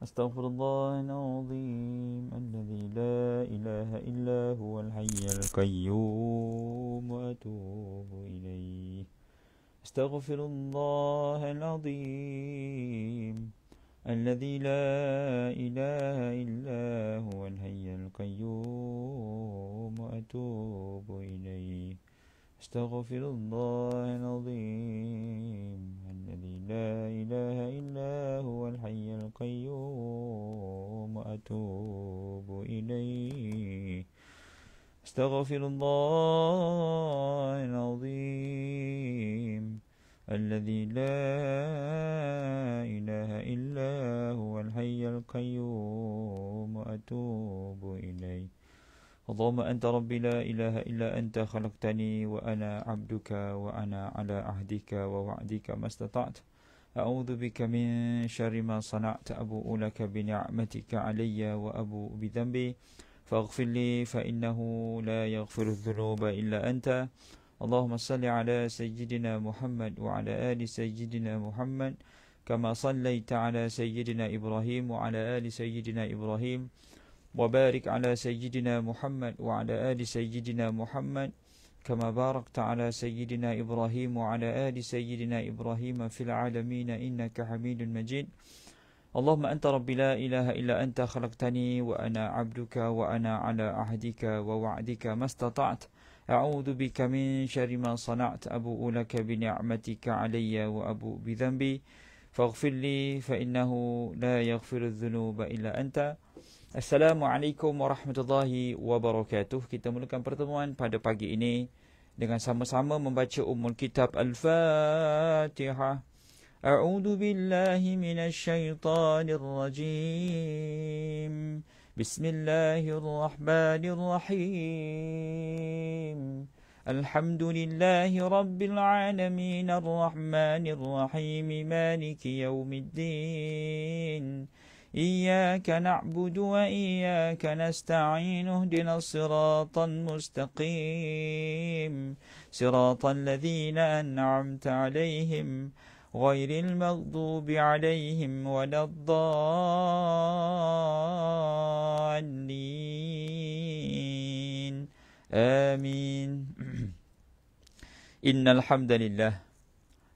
أستغفر الله العظيم الذي لا إله إلا هو الحي القيوم وأتوب إليه. أستغفر الله العظيم الذي لا إله إلا هو الحي القيوم وأتوب إليه. أستغفر الله العظيم الذي لا إله إلا هو الحي القيوم وأتوب إليه. أستغفر الله العظيم الذي لا إله إلا هو الحي القيوم وأتوب إليه. اللهم أنت ربي لا إله إلا أنت خلقتني وأنا عبدك وأنا على عهدك ووعدك ما استطعت. أعوذ بك من شر ما صنعت. أبوء لك بنعمتك علي وأبوء بذنبي فاغفر لي فإنه لا يغفر الذنوب إلا أنت. اللهم صل على سيدنا محمد وعلى آل سيدنا محمد كما صليت على سيدنا إبراهيم وعلى آل سيدنا إبراهيم وبارك على سيدنا محمد وعلى آل سيدنا محمد كما باركت على سيدنا إبراهيم وعلى آل سيدنا إبراهيم في العالمين إنك حميد مجيد. اللهم أنت ربي لا إله إلا أنت خلقتني وأنا عبدك وأنا على عهدك ووعدك ما استطعت. أعوذ بك من شر ما صنعت. أبوء لك بنعمتك علي وأبوء بذنبي فاغفر لي فإنه لا يغفر الذنوب إلا أنت. Assalamualaikum warahmatullahi wabarakatuh. Kita mulakan pertemuan pada pagi ini dengan sama-sama membaca Ummul Kitab Al-Fatihah. A'udzu billahi minasy syaithanir rajim. Bismillahirrahmanirrahim. Alhamdulillahi rabbil alamin arrahmanir rahim maliki yaumiddin. إياك نعبد وإياك نستعين اهدنا الصراط المستقيم صراط الذين أنعمت عليهم غير المغضوب عليهم ولا الضالين آمين. إن الحمد لله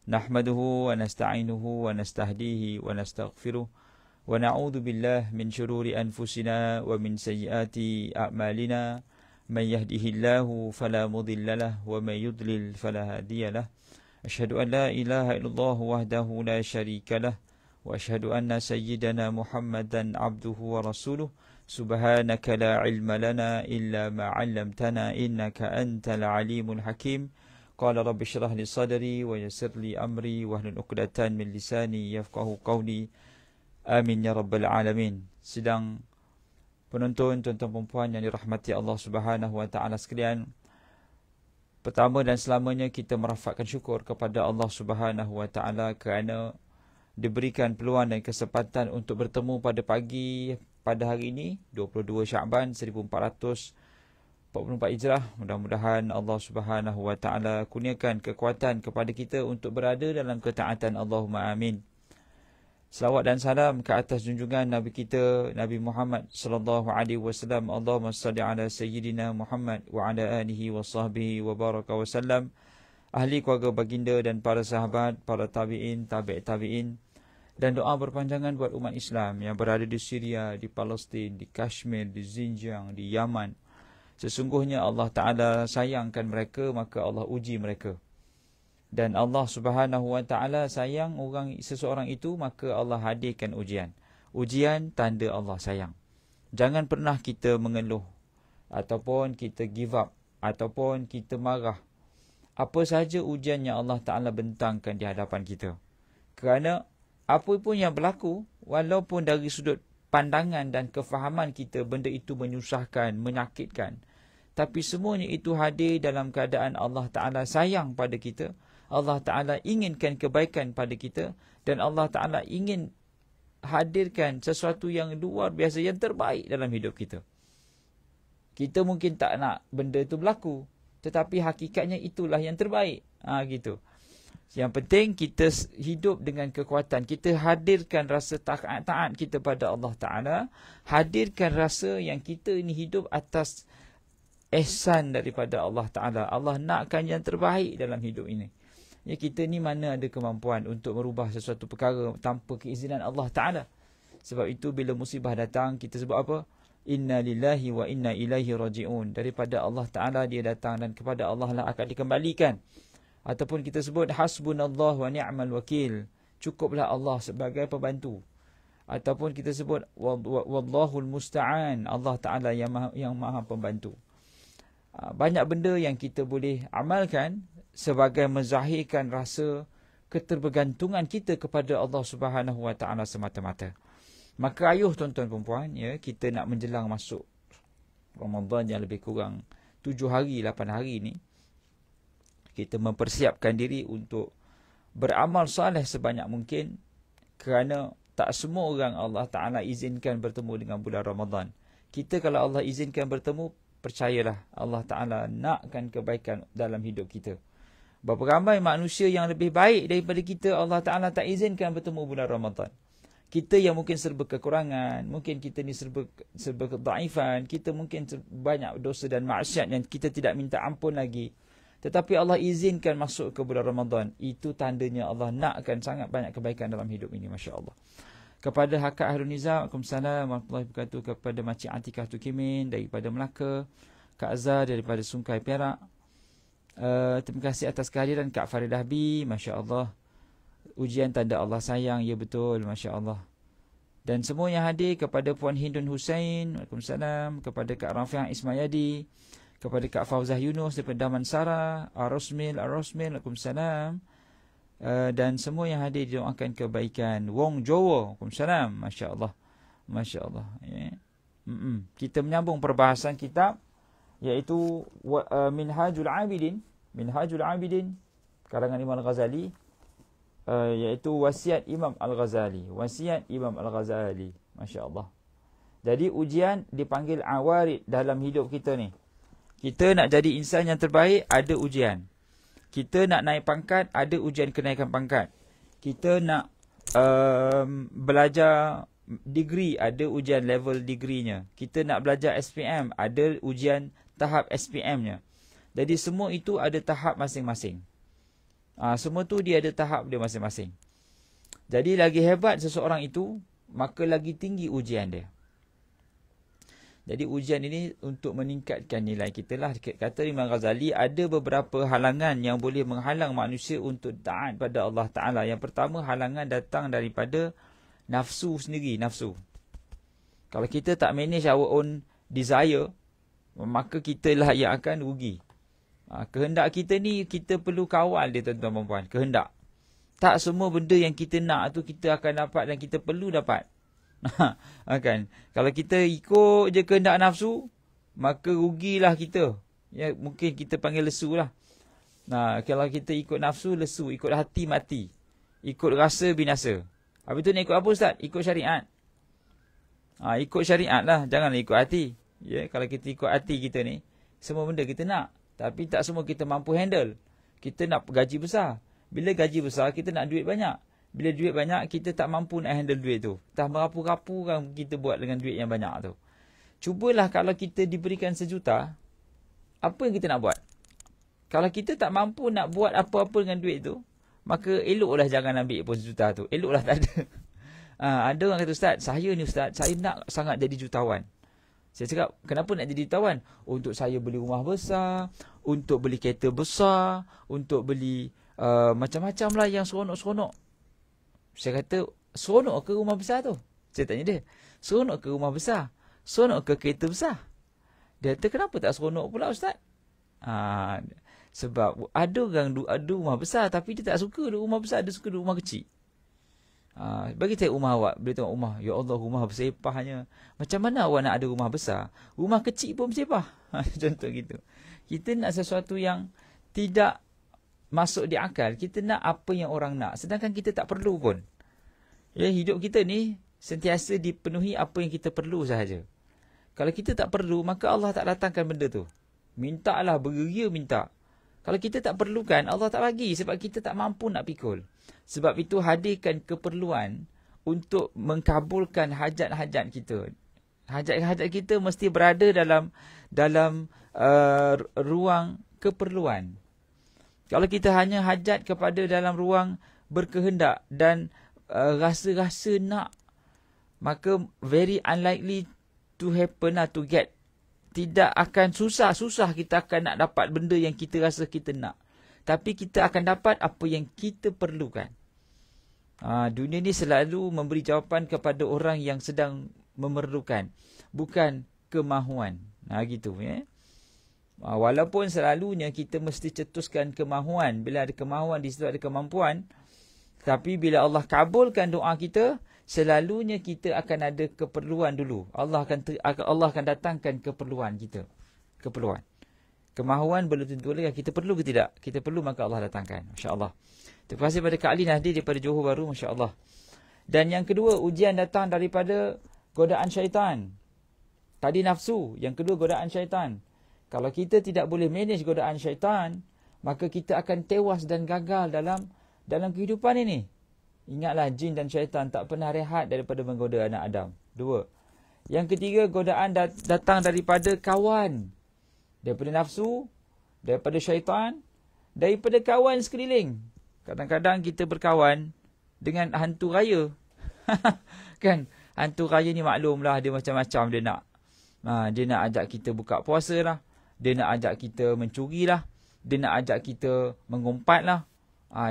نحمده ونستعينه ونستهديه ونستغفره ونعوذ بالله من شرور أنفسنا ومن سيئات أعمالنا من يهده الله فلا مضل له ومن يضلل فلا هادي له. أشهد أن لا إله إلا الله وحده لا شريك له وأشهد أن سيدنا محمدا عبده ورسوله. سبحانك لا علم لنا إلا ما علمتنا إنك أنت العليم الحكيم. قال رب اشرح لي صدري ويسر لي أمري واحلل عقدة من لساني يفقهوا قولي. Amin ya rabbal alamin. Sidang penonton, tuan-tuan puan yang dirahmati Allah Subhanahu wa taala sekalian. Pertama dan selamanya kita merafakkan syukur kepada Allah Subhanahu wa taala kerana diberikan peluang dan kesempatan untuk bertemu pada pagi pada hari ini 22 Syaban 1444 Hijrah. Mudah-mudahan Allah Subhanahu wa taala kurniakan kekuatan kepada kita untuk berada dalam ketaatan. Allahumma amin. Selawat dan salam ke atas junjungan Nabi kita Nabi Muhammad sallallahu alaihi wasallam. Allahumma salli ala sayyidina Muhammad wa ala alihi wa sahbihi wa baraka wasallam. Ahli keluarga baginda dan para sahabat, para tabi'in, tabi'in dan doa berpanjangan buat umat Islam yang berada di Syria, di Palestin, di Kashmir, di Xinjiang, di Yaman. Sesungguhnya Allah Ta'ala sayangkan mereka, maka Allah uji mereka. Dan Allah Subhanahu wa taala sayang seseorang itu, maka Allah hadirkan ujian. Ujian tanda Allah sayang. Jangan pernah kita mengeluh ataupun kita give up ataupun kita marah. Apa saja ujian yang Allah Taala bentangkan di hadapan kita. Kerana apa pun yang berlaku, walaupun dari sudut pandangan dan kefahaman kita benda itu menyusahkan, menyakitkan, tapi semuanya itu hadir dalam keadaan Allah Taala sayang pada kita. Allah Ta'ala inginkan kebaikan pada kita dan Allah Ta'ala ingin hadirkan sesuatu yang luar biasa, yang terbaik dalam hidup kita. Kita mungkin tak nak benda itu berlaku, tetapi hakikatnya itulah yang terbaik. Gitu. Yang penting kita hidup dengan kekuatan. Kita hadirkan rasa taat kita pada Allah Ta'ala. Hadirkan rasa yang kita ini hidup atas ihsan daripada Allah Ta'ala. Allah nakkan yang terbaik dalam hidup ini. Ya, kita ni mana ada kemampuan untuk merubah sesuatu perkara tanpa keizinan Allah Ta'ala. Sebab itu bila musibah datang, kita sebut apa? Inna lillahi wa inna ilaihi raji'un. Daripada Allah Ta'ala dia datang dan kepada Allah lah akan dikembalikan. Ataupun kita sebut hasbunallah wa ni'mal wakil. Cukuplah Allah sebagai pembantu. Ataupun kita sebut wallahul musta'an. Allah Ta'ala yang maha pembantu. Banyak benda yang kita boleh amalkan sebagai menzahirkan rasa keterbergantungan kita kepada Allah Subhanahu wa Ta'ala semata-mata. Maka ayuh tuan-tuan perempuan, ya, kita nak menjelang masuk Ramadan yang lebih kurang 7 hari, 8 hari ni, kita mempersiapkan diri untuk beramal soleh sebanyak mungkin, kerana tak semua orang Allah Ta'ala izinkan bertemu dengan bulan Ramadan. Kita kalau Allah izinkan bertemu, percayalah Allah Ta'ala nakkan kebaikan dalam hidup kita. Berapa ramai manusia yang lebih baik daripada kita, Allah Ta'ala tak izinkan bertemu bulan Ramadan. Kita yang mungkin serba kekurangan, mungkin kita ni serba kedaifan, kita mungkin banyak dosa dan maksiat yang kita tidak minta ampun lagi. Tetapi Allah izinkan masuk ke bulan Ramadan. Itu tandanya Allah nakkan sangat banyak kebaikan dalam hidup ini, Masya Allah. Kepada Hakak Ahlul Nizam, Waalaikumsalam warahmatullahi wabarakatuh. Kepada Makcik Atikah Tukimin daripada Melaka, Kak Azhar daripada Sungai Perak. Terima kasih atas kehadiran Kak Faridah B, Masya Allah. Ujian tanda Allah sayang, ya betul, Masya Allah. Dan semua yang hadir, kepada Puan Hindun Hussein, Waalaikumsalam. Kepada Kak Rafiq Ismayadi, kepada Kak Fauzah Yunus daripada Damansara, Ar-Rosmil, Waalaikumsalam. Dan semua yang hadir didoakan kebaikan. Wong Jowo, Waalaikumsalam. Masya Allah. Masya Allah. Yeah. Kita menyambung perbahasan kitab, iaitu Minhajul Abidin. Minhajul Abidin, karangan Imam Al-Ghazali. Iaitu wasiat Imam Al-Ghazali. Wasiat Imam Al-Ghazali. Masya Allah. Jadi ujian dipanggil awarid dalam hidup kita ni. Kita nak jadi insan yang terbaik, ada ujian. Kita nak naik pangkat, ada ujian kenaikan pangkat. Kita nak belajar degree, ada ujian level degree-nya. Kita nak belajar SPM, ada ujian tahap SPM-nya. Jadi semua itu ada tahap masing-masing. Semua tu dia ada tahap dia masing-masing. Jadi lagi hebat seseorang itu, maka lagi tinggi ujian dia. Jadi ujian ini untuk meningkatkan nilai kita lah. Kata Imam Ghazali, ada beberapa halangan yang boleh menghalang manusia untuk taat pada Allah Ta'ala. Yang pertama, halangan datang daripada nafsu sendiri, nafsu. Kalau kita tak manage our own desire, maka kita lah yang akan rugi. Kehendak kita ni, kita perlu kawal dia, tuan-tuan dan puan. Kehendak. Tak semua benda yang kita nak tu kita akan dapat dan kita perlu dapat. Kan? Kalau kita ikut je kehendak nafsu, maka rugilah kita. Ya, mungkin kita panggil lesu lah. Kalau kita ikut nafsu, lesu. Ikut hati, mati. Ikut rasa, binasa. Habis tu nak ikut apa, Ustaz? Ikut syariat. Ikut syariat lah. Janganlah ikut hati. Ya, kalau kita ikut hati kita ni, semua benda kita nak. Tapi tak semua kita mampu handle. Kita nak gaji besar. Bila gaji besar, kita nak duit banyak. Bila duit banyak, kita tak mampu nak handle duit tu. Tak merapu-rapu kan kita buat dengan duit yang banyak tu. Cubalah kalau kita diberikan 1 juta, apa yang kita nak buat? Kalau kita tak mampu nak buat apa-apa dengan duit tu, maka eloklah jangan ambil pun 1 juta tu. Eloklah tak ada. Ada orang kata, Ustaz, saya ni Ustaz, saya nak sangat jadi jutawan. Saya cakap, kenapa nak jadi jutawan? Untuk saya beli rumah besar, untuk beli kereta besar, untuk beli macam-macam lah yang seronok-seronok. Saya kata, seronok ke rumah besar tu? Saya tanya dia, seronok ke rumah besar? Seronok ke kereta besar? Dia kata, kenapa tak seronok pula, Ustaz? Sebab ada orang ada rumah besar, tapi dia tak suka duduk rumah besar, dia suka duduk rumah kecil. Bagi saya rumah awak, bila tengok rumah, ya Allah, rumah bersepahnya. Macam mana awak nak ada rumah besar? Rumah kecil pun bersepah. Contoh gitu. Kita nak sesuatu yang tidak masuk di akal. Kita nak apa yang orang nak, sedangkan kita tak perlu pun. Ya, hidup kita ni sentiasa dipenuhi apa yang kita perlu sahaja. Kalau kita tak perlu, maka Allah tak datangkan benda tu. Mintalah, bergeria minta. Kalau kita tak perlukan, Allah tak bagi sebab kita tak mampu nak pikul. Sebab itu hadirkan keperluan untuk mengkabulkan hajat-hajat kita. Hajat-hajat kita mesti berada dalam ruang keperluan. Kalau kita hanya hajat kepada dalam ruang berkehendak dan rasa-rasa nak, maka very unlikely to happen lah, to get. Tidak akan susah kita akan nak dapat benda yang kita rasa kita nak. Tapi kita akan dapat apa yang kita perlukan. Dunia ni selalu memberi jawapan kepada orang yang sedang memerlukan, bukan kemahuan. Gitu ya. Walaupun selalunya kita mesti cetuskan kemahuan. Bila ada kemahuan, di situ ada kemampuan. Tapi bila Allah kabulkan doa kita, selalunya kita akan ada keperluan dulu. Allah akan datangkan keperluan kita. Keperluan. Kemahuan belum tentu lagi kita perlu ke tidak. Kita perlu maka Allah datangkan. Masya Allah. Terima kasih kepada Kak Ali Nahdi daripada Johor Bahru. Masya Allah. Dan yang kedua, ujian datang daripada godaan syaitan. Tadi nafsu. Yang kedua, godaan syaitan. Kalau kita tidak boleh manage godaan syaitan, maka kita akan tewas dan gagal dalam kehidupan ini. Ingatlah, jin dan syaitan tak pernah rehat daripada menggoda anak Adam. 2. Yang ketiga, godaan datang daripada kawan. Daripada nafsu, daripada syaitan, daripada kawan sekeliling. Kadang-kadang kita berkawan dengan hantu raya. Kan? Hantu raya ni maklumlah, dia macam-macam dia nak. Dia nak ajak kita buka puasa lah. Dia nak ajak kita mencuri lah. Dia nak ajak kita mengumpat lah.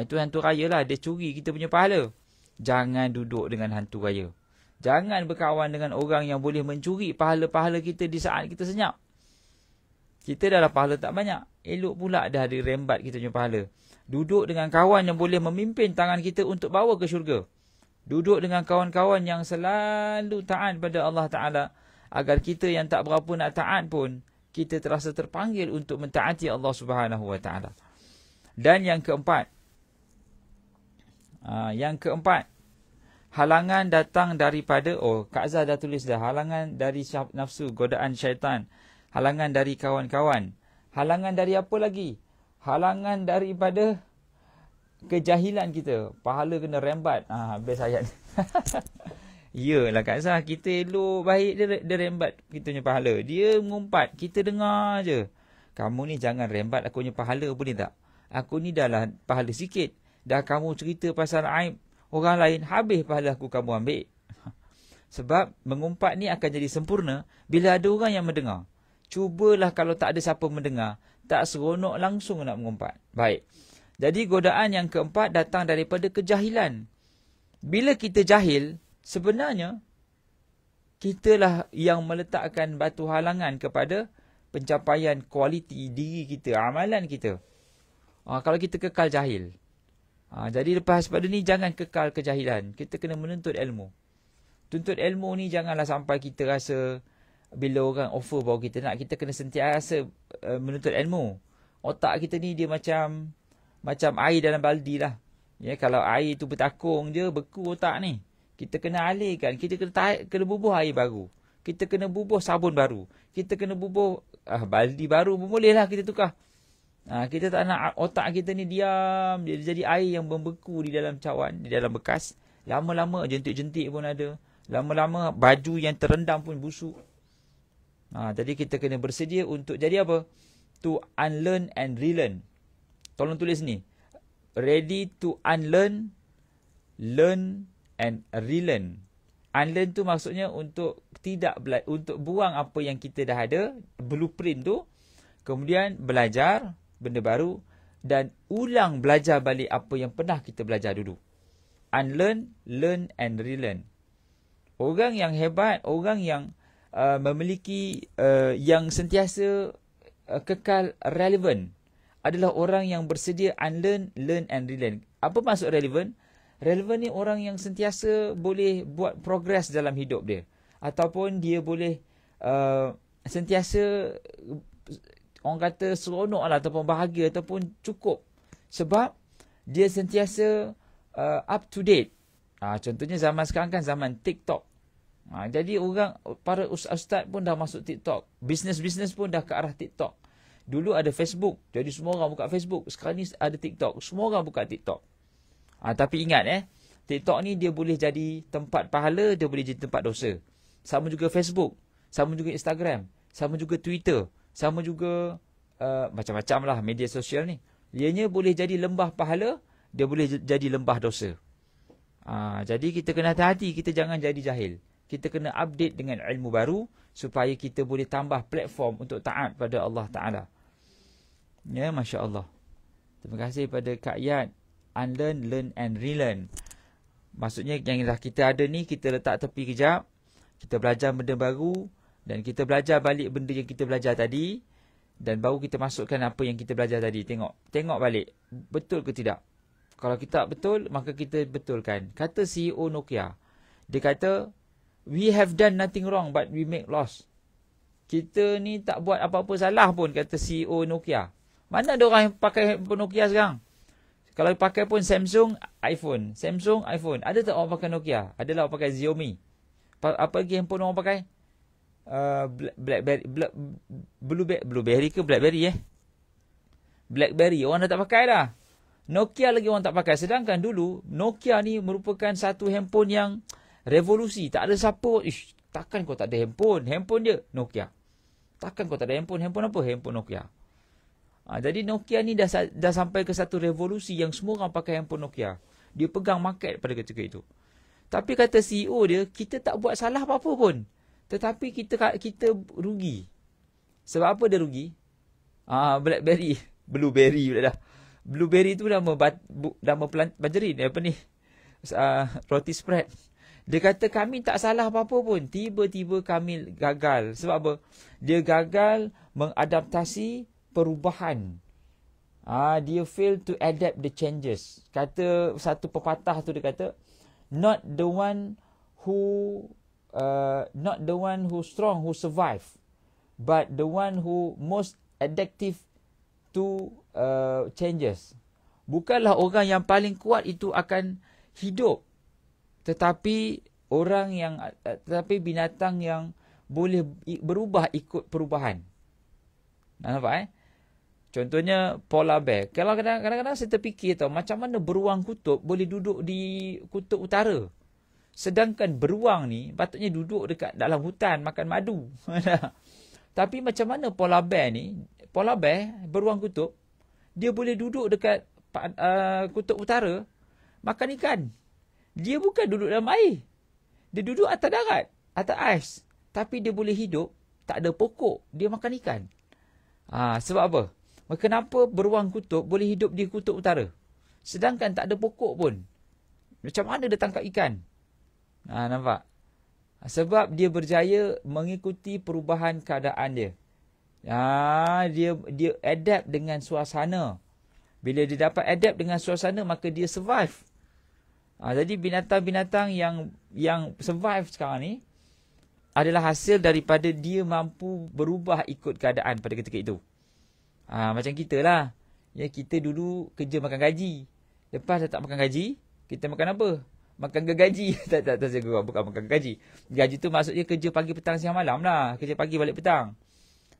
Itu hantu raya lah. Dia curi kita punya pahala. Jangan duduk dengan hantu raya. Jangan berkawan dengan orang yang boleh mencuri pahala-pahala kita di saat kita senyap. Kita dah pahala tak banyak. Elok pula dah ada rembat kita punya pahala. Duduk dengan kawan yang boleh memimpin tangan kita untuk bawa ke syurga. Duduk dengan kawan-kawan yang selalu taat pada Allah Ta'ala. Agar kita yang tak berapa nak taat pun, kita terasa terpanggil untuk mentaati Allah Subhanahu Wa Ta'ala. Dan yang keempat, halangan datang daripada, Kak Zah dah tulis dah, halangan dari nafsu, godaan syaitan, halangan dari kawan-kawan, halangan dari apa lagi? Halangan daripada kejahilan kita. Pahala kena rembat. Habis ayat ni. Yalah Kak Zah, kita elok baik dia rembat kita punya pahala. Dia mengumpat, kita dengar je. Kamu ni jangan rembat aku punya pahala, boleh tak? Aku ni dah lah pahala sikit. Dah kamu cerita pasal aib orang lain, habis pahala aku kamu ambil. Sebab mengumpat ni akan jadi sempurna bila ada orang yang mendengar. Cubalah kalau tak ada siapa mendengar, tak seronok langsung nak mengumpat. Baik. Jadi godaan yang keempat datang daripada kejahilan. Bila kita jahil, sebenarnya kitalah yang meletakkan batu halangan kepada pencapaian kualiti diri kita, amalan kita. Kalau kita kekal jahil. Jadi lepas pada ni jangan kekal kejahilan. Kita kena menuntut ilmu. Tuntut ilmu ni janganlah sampai kita rasa bila orang offer bahawa kita nak, kita kena sentiasa menuntut ilmu. Otak kita ni dia macam air dalam baldi lah. Ya, kalau air tu bertakung je, beku otak ni. Kita kena alihkan. Kita kena bubuh air baru. Kita kena bubuh sabun baru. Kita kena bubuh baldi baru pun boleh lah kita tukar. Kita tak nak otak kita ni diam. Dia jadi air yang membeku di dalam cawan, di dalam bekas. Lama-lama jentik-jentik pun ada. Lama-lama baju yang terendam pun busuk. Jadi kita kena bersedia untuk jadi apa? To unlearn and relearn. Tolong tulis ni. Ready to unlearn, learn and relearn. Unlearn tu maksudnya untuk untuk buang apa yang kita dah ada, blueprint tu. Kemudian belajar benda baru dan ulang belajar balik apa yang pernah kita belajar dulu. Unlearn, learn and relearn. Orang yang hebat, orang yang memiliki yang sentiasa kekal relevan adalah orang yang bersedia unlearn, learn and relearn. Apa maksud relevan? Relevan ni orang yang sentiasa boleh buat progres dalam hidup dia. Ataupun dia boleh sentiasa, orang kata seronok lah, ataupun bahagia, ataupun cukup. Sebab dia sentiasa up to date. Contohnya zaman sekarang kan zaman TikTok. Jadi para ustaz pun dah masuk TikTok. Bisnes-bisnes pun dah ke arah TikTok. Dulu ada Facebook, jadi semua orang buka Facebook. Sekarang ni ada TikTok, semua orang buka TikTok. Tapi ingat TikTok ni dia boleh jadi tempat pahala, dia boleh jadi tempat dosa. Sama juga Facebook, sama juga Instagram, sama juga Twitter, sama juga macam-macam lah media sosial ni. Ianya boleh jadi lembah pahala, dia boleh jadi lembah dosa. Jadi kita kena hati-hati, kita jangan jadi jahil. Kita kena update dengan ilmu baru supaya kita boleh tambah platform untuk taat pada Allah Ta'ala. Ya, Masya Allah. Terima kasih pada Kak Yat. Unlearn, learn and relearn. Maksudnya yang dah kita ada ni, kita letak tepi kejap. Kita belajar benda baru. Dan kita belajar balik benda yang kita belajar tadi. Dan baru kita masukkan apa yang kita belajar tadi. Tengok balik. Betul ke tidak? Kalau kita betul, maka kita betulkan. Kata CEO Nokia. Dia kata, we have done nothing wrong but we make loss. Kita ni tak buat apa-apa salah pun, kata CEO Nokia. Mana ada orang yang pakai handphone Nokia sekarang? Kalau pakai pun Samsung, iPhone. Samsung, iPhone. Ada tak orang pakai Nokia? Adalah orang pakai Xiaomi. Apa lagi handphone orang pakai? Blackberry. Blueberry ke Blackberry Blackberry. Orang dah tak pakai dah. Nokia lagi orang tak pakai. Sedangkan dulu, Nokia ni merupakan satu handphone yang revolusi. Tak ada siapa. Takkan kau tak ada handphone? Handphone dia Nokia. Takkan kau tak ada handphone? Handphone apa? Handphone Nokia. Jadi Nokia ni dah sampai ke satu revolusi yang semua orang pakai handphone Nokia. Dia pegang market pada ketika itu. Tapi kata CEO dia, kita tak buat salah apa-apa pun. Tetapi kita rugi. Sebab apa dia rugi? Blackberry. Blueberry pula dah. Blueberry tu nama margarin. Apa ni? Roti spread. Dia kata kami tak salah apa-apa pun. Tiba-tiba kami gagal. Sebab apa? Dia gagal mengadaptasi perubahan. Dia fail to adapt the changes. Kata satu pepatah tu, dia kata, not the one who strong who survive, but the one who most adaptive to changes. Bukanlah orang yang paling kuat itu akan hidup, tetapi binatang yang boleh berubah ikut perubahan. Nampak Contohnya polar bear. Kalau kadang-kadang saya terfikir macam mana beruang kutub boleh duduk di kutub utara. Sedangkan beruang ni patutnya duduk dekat dalam hutan makan madu. Tapi macam mana polar bear, beruang kutub, dia boleh duduk dekat kutub utara makan ikan. Dia bukan duduk dalam air. Dia duduk atas darat, atas ais. Tapi dia boleh hidup, tak ada pokok, dia makan ikan. Sebab apa? Kenapa beruang kutub boleh hidup di kutub utara? Sedangkan tak ada pokok pun. Macam mana dia tangkap ikan? Nampak? Sebab dia berjaya mengikuti perubahan keadaan dia. Dia adapt dengan suasana. Bila dia dapat adapt dengan suasana, maka dia survive. Jadi binatang-binatang yang survive sekarang ni adalah hasil daripada dia mampu berubah ikut keadaan pada ketika itu. Macam kita lah. Ya, kita dulu kerja makan gaji. Lepas dah tak makan gaji, kita makan apa? Makan gergaji. tak, bukan makan gaji. Gaji tu maksudnya kerja pagi, petang, siang, malam lah. Kerja pagi, balik petang.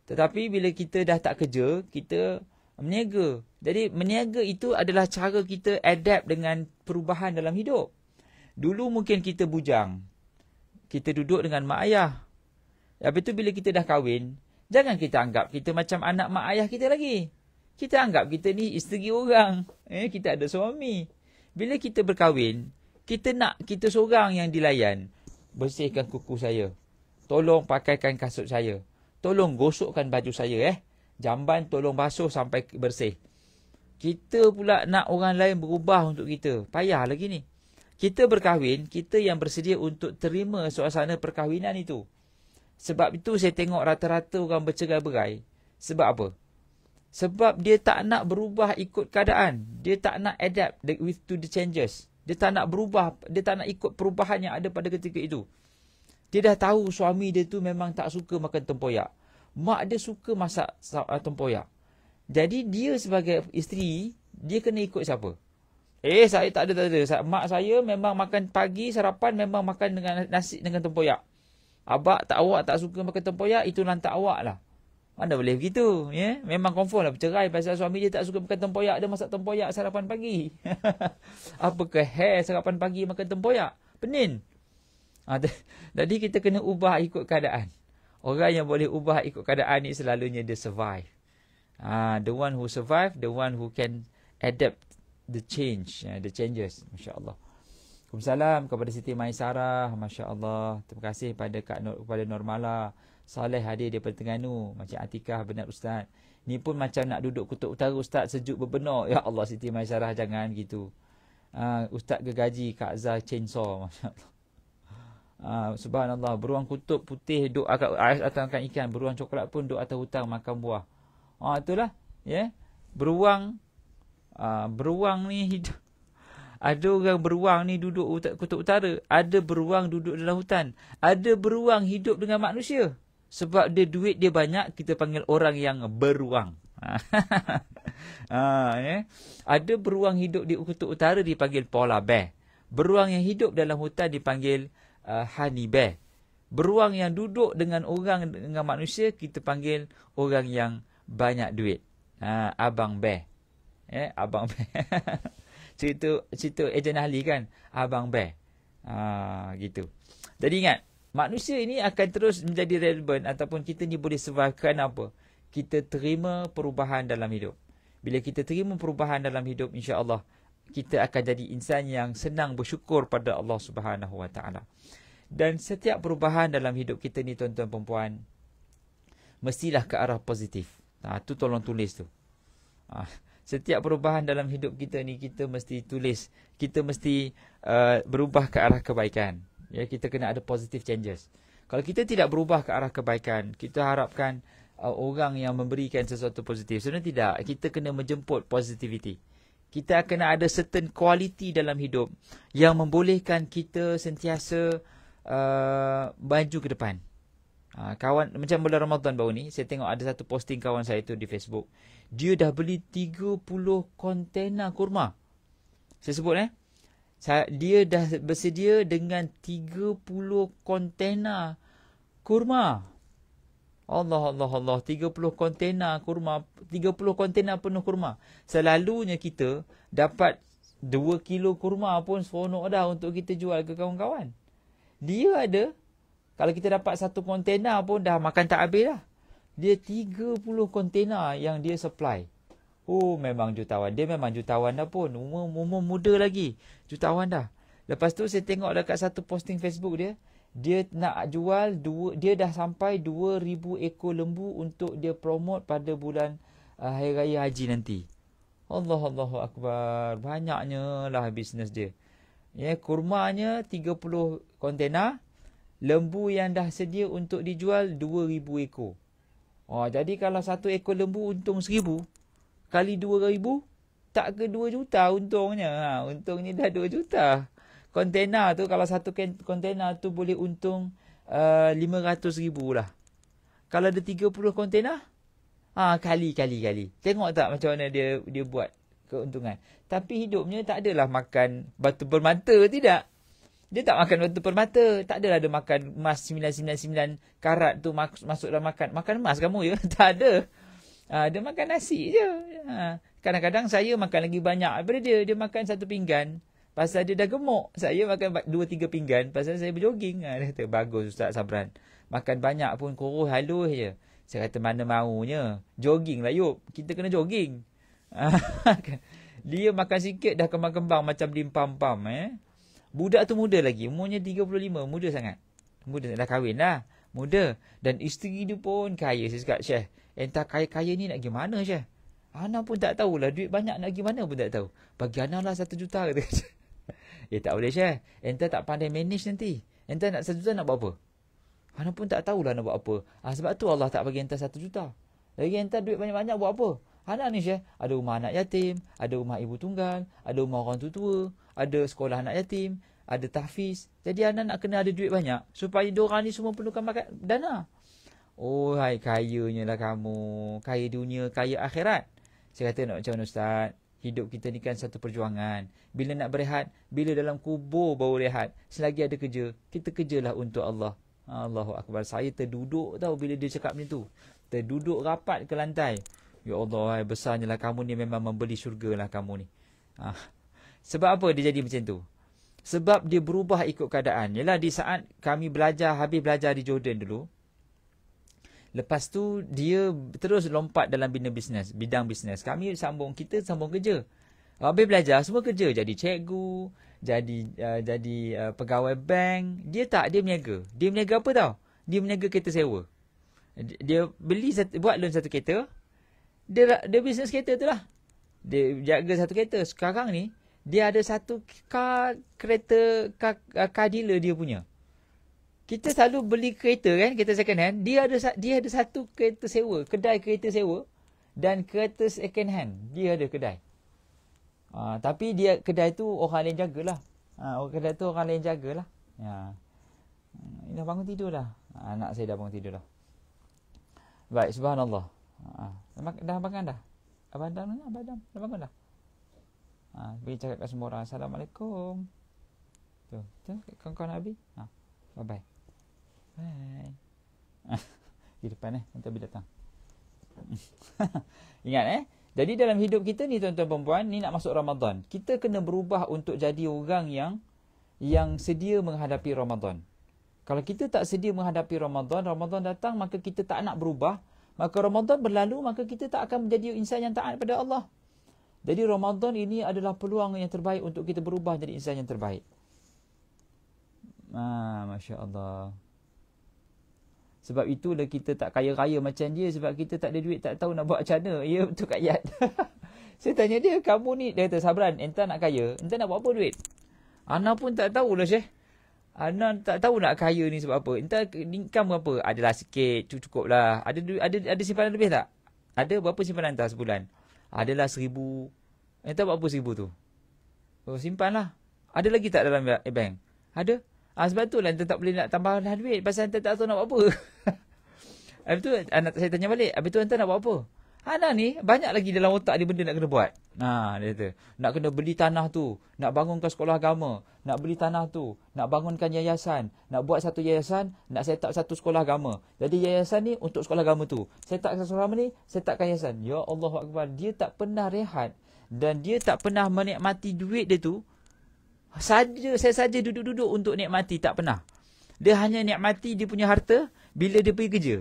Tetapi bila kita dah tak kerja, kita meniaga. Jadi meniaga itu adalah cara kita adapt dengan perubahan dalam hidup. Dulu mungkin kita bujang. Kita duduk dengan mak ayah. Habis tu bila kita dah kahwin, jangan kita anggap kita macam anak mak ayah kita lagi. Kita anggap kita ni isteri orang. Kita ada suami. Bila kita berkahwin, kita nak kita seorang yang dilayan. Bersihkan kuku saya. Tolong pakaikan kasut saya. Tolong gosokkan baju saya. Jamban tolong basuh sampai bersih. Kita pula nak orang lain berubah untuk kita. Payah lagi ni. Kita berkahwin, kita yang bersedia untuk terima suasana perkahwinan itu. Sebab itu saya tengok rata-rata orang bercerai-berai. Sebab apa? Sebab dia tak nak berubah ikut keadaan. Dia tak nak adapt to the changes. Dia tak nak berubah. Dia tak nak ikut perubahan yang ada pada ketika itu. Dia dah tahu suami dia tu memang tak suka makan tempoyak. Mak dia suka masak tempoyak. Jadi dia sebagai isteri, dia kena ikut siapa? Saya tak ada. Mak saya memang makan pagi, sarapan memang makan dengan nasi dengan tempoyak. Awak tak suka makan tempoyak, itu lantak awak lah. Mana boleh begitu, ya? Memang confirm lah bercerai pasal suami dia tak suka makan tempoyak, dia masak tempoyak sarapan pagi. Apakah hair sarapan pagi makan tempoyak? Penin. Jadi kita kena ubah ikut keadaan. Orang yang boleh ubah ikut keadaan ni selalunya dia survive. The one who survive, the one who can adapt the changes. Masya Allah. Waalaikumsalam kepada Siti Maisarah. Masya Allah. Terima kasih kepada Normala. Saleh hadir daripada Terengganu. Macam Atikah benar Ustaz. Ni pun macam nak duduk kutub utara Ustaz, sejuk berbenar. Ya Allah Siti Maisarah, jangan gitu. Ustaz gergaji Kak Zah chainsaw. Masya Allah. Subhanallah. Beruang kutub putih duduk atas makan ikan. Beruang coklat pun duduk atas hutang makan buah. Itulah. Ya. Beruang ni hidup. Ada orang beruang ni duduk kutub utara. Ada beruang duduk dalam hutan. Ada beruang hidup dengan manusia. Sebab dia duit dia banyak, kita panggil orang yang beruang. Ya. Ada beruang hidup di kutub utara dipanggil polar bear. Beruang yang hidup dalam hutan dipanggil honey bear. Beruang yang duduk dengan manusia kita panggil orang yang banyak duit. Abang bear. Abang bear. cerita ejen ahli kan, Abang bear. Gitu. Jadi ingat, manusia ini akan terus menjadi relevan ataupun kita ni boleh survive kerana apa? Kita terima perubahan dalam hidup. Bila kita terima perubahan dalam hidup, insya-Allah kita akan jadi insan yang senang bersyukur pada Allah Subhanahu Wa Taala. Dan setiap perubahan dalam hidup kita ni tuan-tuan dan puan, mestilah ke arah positif. Tu tolong tulis tu. Setiap perubahan dalam hidup kita ni kita mesti tulis. Kita mesti berubah ke arah kebaikan. Ya, kita kena ada positive changes. Kalau kita tidak berubah ke arah kebaikan, kita harapkan orang yang memberikan sesuatu positif. Sebenarnya tidak. Kita kena menjemput positivity. Kita kena ada certain quality dalam hidup yang membolehkan kita sentiasa maju ke depan. Kawan, macam bulan Ramadan baru ni, saya tengok ada satu posting kawan saya tu di Facebook. Dia dah beli 30 kontena kurma. Saya sebut dia dah bersedia dengan 30 kontena kurma. Allah 30 kontena kurma, 30 kontena penuh kurma. Selalunya kita dapat 2 kilo kurma pun seronok dah untuk kita jual ke kawan-kawan. Dia ada, kalau kita dapat 1 kontena pun dah makan tak habis dah. Dia 30 kontena yang dia supply. Memang jutawan. Dia memang jutawan dah pun. Umur muda lagi. Jutawan dah. Lepas tu saya tengok dekat satu posting Facebook dia. Dia nak jual, dia dah sampai 2,000 ekor lembu untuk dia promote pada bulan Hari Raya Haji nanti. Allahu Akbar. Banyaknya lah bisnes dia. Ya, kurmanya 30 kontena. Lembu yang dah sedia untuk dijual 2,000 ekor. Jadi kalau 1 ekor lembu untung 1,000. Kali 2,000, tak ke 2 juta untungnya. Untungnya dah 2 juta. Kontena tu, kalau 1 kontena tu boleh untung 500,000 lah. Kalau ada 30 kontena, kali. Tengok tak macam mana dia buat keuntungan. Tapi hidupnya tak adalah makan batu permata, tidak. Dia tak makan batu permata. Tak adalah dia makan emas 999 karat tu masuk dalam makan. Makan emas kamu ya? Tak ada. Dia makan nasi je. Kadang-kadang saya makan lagi banyak daripada dia. Dia makan 1 pinggan. Pasal dia dah gemuk. Saya makan 2-3 pinggan. Pasal saya berjoging. Dia kata, bagus Ustaz Sabran. Makan banyak pun kurus halus je. Saya kata, mana maunya. Jogging lah yuk. Kita kena jogging. Dia makan sikit dah kembang-kembang macam limpam-pam. Budak tu muda lagi. Umurnya 35. Muda sangat. Dah kahwin dah. Muda. Dan isteri dia pun kaya. Saya cakap, Syekh, entah kaya-kaya ni nak pergi mana Syekh? Ana pun tak tahulah. Duit banyak nak pergi mana pun tak tahu. Bagi Ana lah 1 juta. Kata. Tak boleh Syekh. Entah tak pandai manage nanti. Entah nak 1 juta nak buat apa? Ana pun tak tahulah nak buat apa. Sebab tu Allah tak bagi entah 1 juta. Lagi entah duit banyak-banyak buat apa? Ana ni Syekh, ada rumah anak yatim, ada rumah ibu tunggal, ada rumah orang tua, ada sekolah anak yatim, ada tahfiz. Jadi ana nak kena ada duit banyak supaya diorang ni semua perlukan dana. Hai, kayanya lah kamu. Kaya dunia, kaya akhirat. Saya kata, nak macam mana Ustaz? Hidup kita ni kan satu perjuangan. Bila nak berehat, bila dalam kubur baru rehat. Selagi ada kerja, kita kerjalah untuk Allah. Allahu Akbar. Saya terduduk tahu bila dia cakap macam tu. Terduduk rapat ke lantai. Ya Allah, besarnya lah kamu ni, memang membeli syurga lah kamu ni. Sebab apa dia jadi macam tu? Sebab dia berubah ikut keadaan. Yalah, di saat kami habis belajar di Jordan dulu, lepas tu dia terus lompat dalam bidang bisnes. Kita sambung kerja. Habis belajar, semua kerja. Jadi cikgu, jadi pegawai bank. Dia berniaga. Dia berniaga apa tau? Dia berniaga kereta sewa. Dia buat loan satu kereta. Dia bisnes kereta tu lah. Dia jaga satu kereta. Sekarang ni, dia ada satu car dealer dia punya. Kita selalu beli kereta kan, kereta second hand. Dia ada satu kereta sewa, kedai kereta sewa dan kereta second hand. Dia ada kedai. Tapi kedai tu orang lain jagalah. Kedai tu orang lain jagalah. Dah bangun tidur dah. Anak saya dah bangun tidur dah. Baik, subhanallah. Dah bangun dah? Abang Adam dah bangun dah? Pergi cakap kat semua orang, Assalamualaikum. Tu kawan-kawan Abi. Bye-bye. Bye. Di depan nanti Abi datang. Ingat Jadi dalam hidup kita ni tuan-tuan perempuan, ni nak masuk Ramadan. Kita kena berubah untuk jadi orang yang sedia menghadapi Ramadan. Kalau kita tak sedia menghadapi Ramadan datang, maka kita tak nak berubah. Maka Ramadan berlalu, maka kita tak akan menjadi insan yang taat pada Allah. Jadi Ramadan ini adalah peluang yang terbaik untuk kita berubah jadi insan yang terbaik. Masya Allah. Sebab itulah kita tak kaya-kaya macam dia. Sebab kita tak ada duit, tak tahu nak buat macam mana. Ya, betul Kak Yat. Saya tanya dia, kamu ni, dia kata, Sabran, entah nak kaya, entah nak buat apa duit? Ana pun tak tahulah, Syekh. Ana tak tahu nak kaya ni sebab apa. Entah income berapa. Adalah sikit, cukup lah. Ada simpanan lebih tak? Ada berapa simpanan entah sebulan? Adalah 1,000. Entah buat apa 1,000 tu? Simpan lah. Ada lagi tak dalam bank? Ada? Sebab tu lah anda tak boleh nak tambah dah duit. Pasal anda tak tahu nak buat apa. Habis tu saya tanya balik. Habis tu anda nak buat apa? Ana ni banyak lagi dalam otak dia benda nak kena buat. Dia kata. Nak kena beli tanah tu. Nak bangunkan sekolah agama. Nak beli tanah tu. Nak bangunkan yayasan. Nak buat satu yayasan. Nak set up satu sekolah agama. Jadi yayasan ni untuk sekolah agama tu. Set up sekolah agama ni. Set upkan yayasan. Ya Allah Akbar. Dia tak pernah rehat. Dan dia tak pernah menikmati duit dia tu. Saya saja duduk-duduk untuk nikmati. Tak pernah. Dia hanya nikmati dia punya harta bila dia pergi kerja.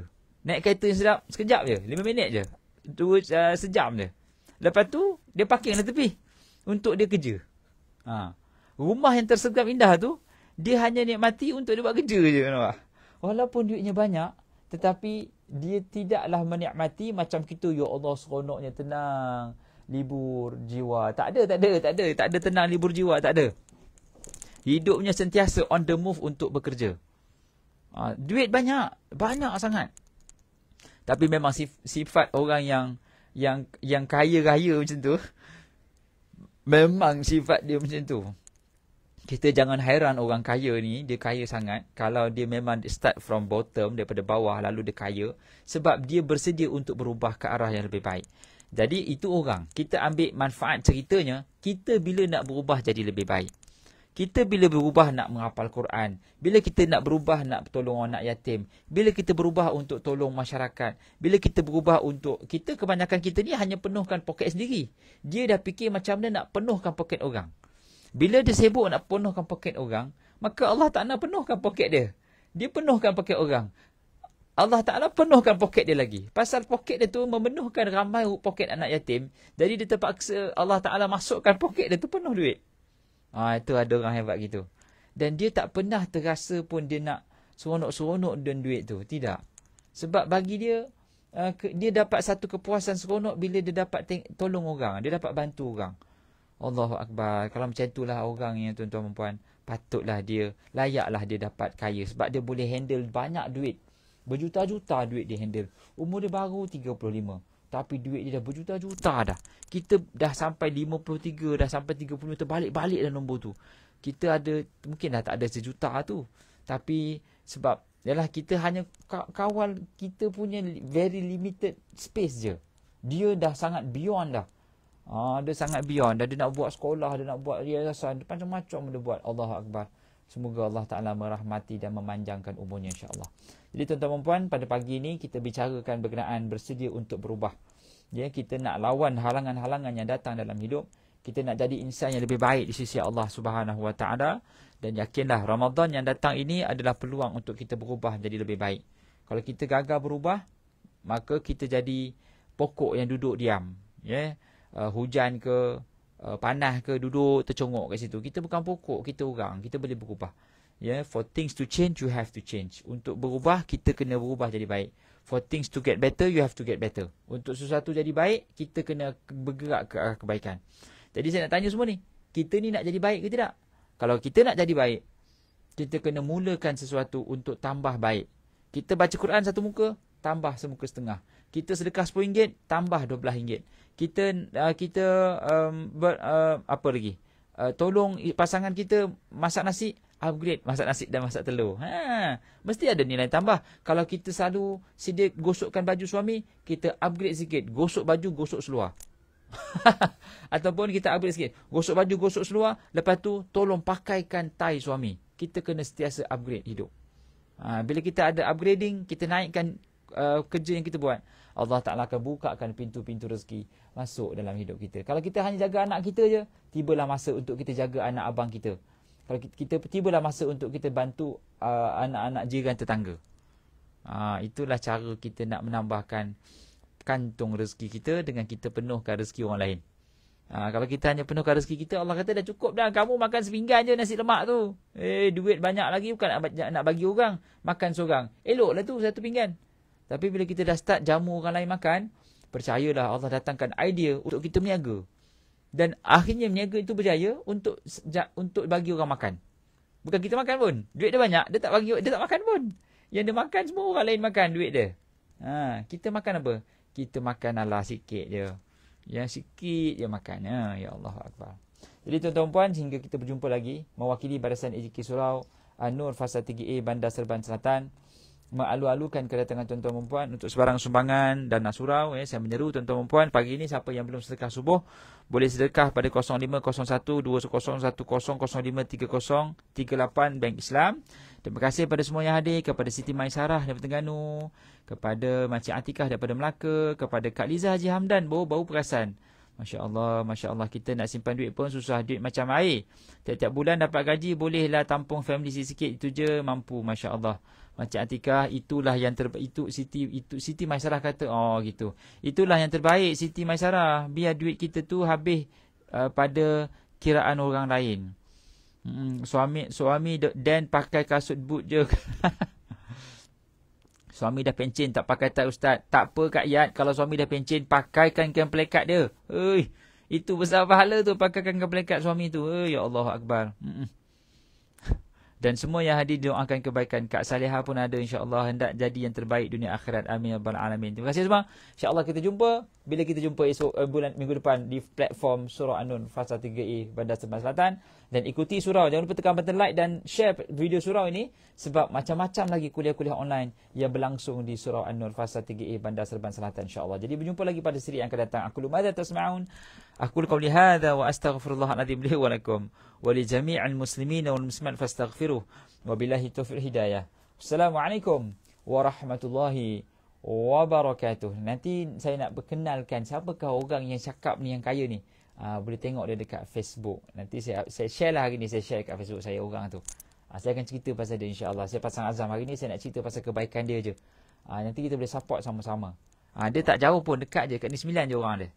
Naik kereta yang sedap. Sekejap je. 5 minit je. Sejam je. Lepas tu dia parking lah tepi untuk dia kerja. Rumah yang tersergap indah tu dia hanya nikmati untuk dia buat kerja je. Walaupun duitnya banyak, tetapi dia tidaklah menikmati macam kita. Ya Allah, seronoknya, tenang, libur jiwa. Tak ada tenang libur jiwa, tak ada. Hidupnya sentiasa on the move untuk bekerja. Duit banyak sangat. Tapi memang sifat orang yang kaya-raya macam tu, memang sifat dia macam tu. Kita jangan hairan orang kaya ni, dia kaya sangat. Kalau dia memang start from bottom, daripada bawah, lalu dia kaya. Sebab dia bersedia untuk berubah ke arah yang lebih baik. Jadi itu orang. Kita ambil manfaat ceritanya, kita bila nak berubah jadi lebih baik. Kita bila berubah nak menghafal Quran, bila kita nak berubah nak tolong anak yatim, bila kita berubah untuk tolong masyarakat, bila kita berubah untuk, kebanyakan kita ni hanya penuhkan poket sendiri. Dia dah fikir macam mana nak penuhkan poket orang. Bila dia sibuk nak penuhkan poket orang, maka Allah Ta'ala penuhkan poket dia. Dia penuhkan poket orang. Allah Ta'ala penuhkan poket dia lagi. Pasal poket dia tu memenuhkan ramai poket anak yatim. Jadi dia terpaksa Allah Ta'ala masukkan poket dia tu penuh duit. Itu ada orang hebat gitu. Dan dia tak pernah terasa pun dia nak seronok-seronok dengan duit tu. Tidak. Sebab bagi dia, dia dapat satu kepuasan seronok bila dia dapat tolong orang. Dia dapat bantu orang. Allahu Akbar. Kalau macam itulah orang yang tuan-tuan dan puan, patutlah dia, layaklah dia dapat kaya. Sebab dia boleh handle banyak duit. Berjuta-juta duit dia handle. Umur dia baru 35. Tapi duit dia dah berjuta-juta dah. Kita dah sampai 53, dah sampai 30, terbalik-balik dah nombor tu. Kita ada, mungkin dah tak ada sejuta tu. Tapi sebab, yalah kita hanya kawal kita punya very limited space je. Dia dah sangat beyond dah. Dia sangat beyond dah. Dia nak buat sekolah, dia nak buat yayasan, macam-macam dia buat. Allahu Akbar. Semoga Allah Ta'ala merahmati dan memanjangkan umurnya insya-Allah. Jadi tuan-tuan dan puan, pada pagi ini kita bicarakan berkenaan bersedia untuk berubah. Ya, kita nak lawan halangan-halangan yang datang dalam hidup. Kita nak jadi insan yang lebih baik di sisi Allah Subhanahu Wa Ta'ala. Dan yakinlah Ramadan yang datang ini adalah peluang untuk kita berubah jadi lebih baik. Kalau kita gagal berubah, maka kita jadi pokok yang duduk diam. Ya, hujan ke, panas ke, duduk tercongok kat situ. Kita bukan pokok, kita orang. Kita boleh berubah. Ya, for things to change, you have to change. Untuk berubah, kita kena berubah jadi baik. For things to get better, you have to get better. Untuk sesuatu jadi baik, kita kena bergerak ke arah kebaikan. Jadi saya nak tanya semua ni, kita ni nak jadi baik ke tidak? Kalau kita nak jadi baik, kita kena mulakan sesuatu untuk tambah baik. Kita baca Quran satu muka, tambah semuka setengah. Kita sedekah RM10, tambah RM12. Kita apa lagi? Tolong pasangan kita masak nasi, upgrade masak nasi dan masak telur. Mesti ada nilai tambah. Kalau kita selalu sedia gosokkan baju suami, kita upgrade sikit. Gosok baju, gosok seluar. Ataupun kita upgrade sikit. Gosok baju, gosok seluar. Lepas tu, tolong pakaikan tai suami. Kita kena sentiasa upgrade hidup. Bila kita ada upgrading, kita naikkan kerja yang kita buat, Allah Ta'ala akan bukakan pintu-pintu rezeki masuk dalam hidup kita. Kalau kita hanya jaga anak kita je, tibalah masa untuk kita jaga anak abang kita. Kalau kita tibalah masa untuk kita bantu anak-anak jiran tetangga. Itulah cara kita nak menambahkan kantung rezeki kita dengan kita penuhkan rezeki orang lain. Kalau kita hanya penuhkan rezeki kita, Allah kata dah cukup dah. Kamu makan sepinggan je nasi lemak tu. Duit banyak lagi bukan nak bagi orang. Makan seorang. Eloklah tu satu pinggan. Tapi bila kita dah start jamu orang lain makan, percayalah Allah datangkan idea untuk kita berniaga. Dan akhirnya berniaga itu berjaya untuk bagi orang makan. Bukan kita makan pun. Duit dia banyak, dia tak makan pun. Yang dia makan semua orang lain makan duit dia. Kita makan apa? Kita makan ala sikit je. Yang sikit je makan. Ya Allah Akbar. Jadi tuan-tuan puan, hingga kita berjumpa lagi, mewakili Barisan AJK Surau An-Nur Fasa 3A Bandar Serban Selatan, mengalu-alukan kedatangan tuan-tuan dan puan untuk sebarang sumbangan dana surau. Saya menyeru tuan-tuan dan puan, pagi ini siapa yang belum sedekah subuh, boleh sedekah pada 0501-2010-0530-38 Bank Islam. Terima kasih kepada semua yang hadir, kepada Siti Maisarah daripada Terengganu, kepada Makcik Atikah daripada Melaka, kepada Kak Liza Haji Hamdan, baru perasan. Masya Allah, kita nak simpan duit pun susah, duit macam air. Tiap-tiap bulan dapat gaji, bolehlah tampung family sikit, itu je mampu. Masya Allah. Macam Atikah, itulah yang terbaik. Siti Maisarah kata, gitu. Itulah yang terbaik Siti Maisarah. Biar duit kita tu habis pada kiraan orang lain. Suami dan pakai kasut boot je. Suami dah pencen tak pakai tie ustaz. Tak apa Kak Yat, kalau suami dah pencen, pakaikan kain pelekat dia. Itu besar pahala tu, pakaikan kain pelekat suami tu. Ya Allah Akbar. Dan semua yang hadir doakan kebaikan. Kak Salihah pun ada, insya-Allah hendak jadi yang terbaik dunia akhirat. Amin ya rabbal alamin. Terima kasih semua. Insya-Allah kita jumpa bila kita jumpa esok minggu depan di platform Surau An-Nur Fasa 3A Bandar Serban Selatan, dan ikuti surau. Jangan lupa tekan button like dan share video surau ini, sebab macam-macam lagi kuliah-kuliah online yang berlangsung di Surau An-Nur Fasa 3A Bandar Serban Selatan, insya-Allah. Jadi berjumpa lagi pada siri yang akan datang. Aku lumadza tasma'un. Aku qauli hadza wa astaghfirullahaladzim li wa lakum wa li jami'il muslimin wal muslimat fastaghfiruh. Wabillahi taufiq hidayah. Assalamualaikum warahmatullahi wabarakatuh. Nanti saya nak berkenalkan siapakah orang yang cakap ni, yang kaya ni. Boleh tengok dia dekat Facebook. Nanti saya share lah hari ni, saya share kat Facebook saya orang tu. Saya akan cerita pasal dia, insya-Allah. Saya pasang azam hari ni saya nak cerita pasal kebaikan dia je. Nanti kita boleh support sama-sama. Dia tak jauh pun, dekat je, kat ni 9 je orang dia.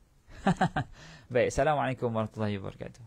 Baik, Assalamualaikum warahmatullahi wabarakatuh.